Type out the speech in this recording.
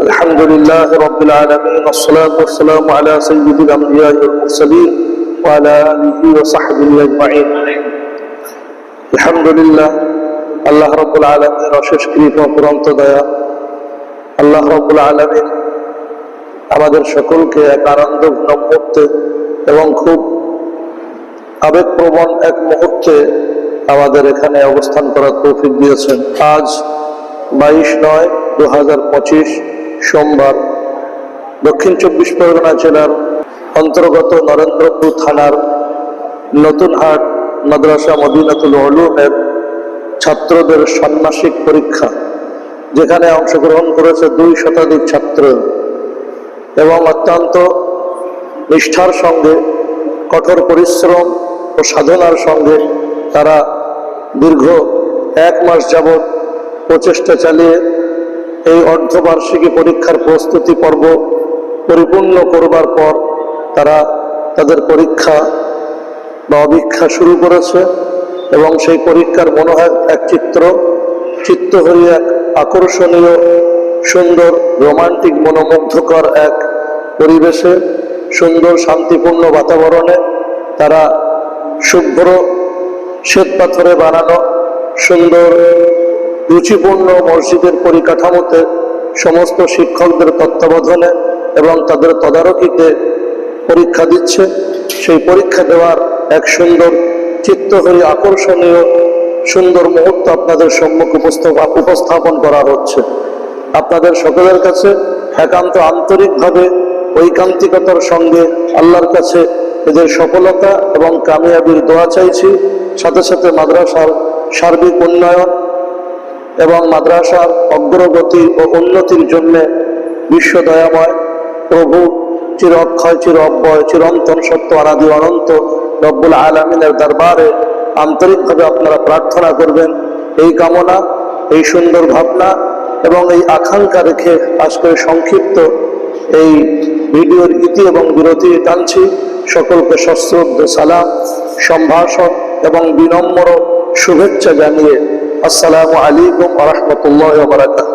الحمد لله رب العالمين والصلاة والسلام على سيد الأنبياء والمرسلين وعلى آله وصحبه أجمعين الحمد لله আল্লাহ রব্বুল আলামিনের অশেষ কৃপা অফুরন্ত দয়া। আল্লাহ রব্বুল আলামিন আমাদের সকলকে এক আনন্দঘন মুহূর্তে এবং খুব আবেগপ্রবণ এক মুহূর্তে আমাদের এখানে অবস্থান করার তৌফিক দিয়েছেন। আজ 22/9/2025 সোমবার দক্ষিণ চব্বিশ পরগনা জেলার অন্তর্গত নরেন্দ্রপুর থানার নতুনহাট মাদ্রাসা মদিনাতুল উলুমের ছাত্রদের ষান্মাসিক পরীক্ষা, যেখানে অংশগ্রহণ করেছে 2 শতাধিক ছাত্র এবং অত্যন্ত নিষ্ঠার সঙ্গে কঠোর পরিশ্রম ও সাধনার সঙ্গে তারা দীর্ঘ 1 মাস যাবৎ প্রচেষ্টা চালিয়ে এই অর্ধবার্ষিকী পরীক্ষার প্রস্তুতি পর্ব পরিপূর্ণ করবার পর তারা তাদের পরীক্ষা বা অভীক্ষা শুরু করেছে এবং সেই পরীক্ষার মনে হয় এক চিত্তহরী এক আকর্ষণীয় সুন্দর রোমান্টিক মনোমুগ্ধকর এক পরিবেশে সুন্দর শান্তিপূর্ণ বাতাবরণে তারা শুভ্র শ্বেত পাথরে বানানো সুন্দর রুচিপূর্ণ মসজিদের পরিকাঠামোতে সমস্ত শিক্ষকদের তত্ত্বাবধানে এবং তাদের তদারকিতে পরীক্ষা দিচ্ছে। সেই পরীক্ষা দেওয়ার এক সুন্দর চিত্তহরী আকর্ষণীয় সুন্দর মুহূর্ত আপনাদের সম্মুখে উপস্থাপন করা হচ্ছে। আপনাদের সকলের কাছে একান্ত আন্তরিকভাবে ঐকান্তিকতার সঙ্গে আল্লাহর কাছে এদের সফলতা এবং কামিয়াবির দোয়া চাইছি। সাথে সাথে মাদ্রাসার সার্বিক উন্নয়ন এবং মাদ্রাসার অগ্রগতি ও উন্নতির জন্য বিশ্ব দয়াময় প্রভু চির অক্ষয় চির অব্যয় চিরন্তন সত্য অনাদি অনন্ত রব্বুল আলামিনের দরবারে আন্তরিকভাবে আপনারা প্রার্থনা করবেন। এই কামনা, এই সুন্দর ভাবনা এবং এই আকাঙ্ক্ষা রেখে আজকের সংক্ষিপ্ত এই ভিডিওর ইতি এবং বিরতি টানছি। সকলকে সশ্রদ্ধ সালাম, সম্ভাষণ এবং বিনম্র শুভেচ্ছা জানিয়ে আসসালামু আলাইকুম ওয়া রাহমাতুল্লাহি ওয়া বারাকাতুহু।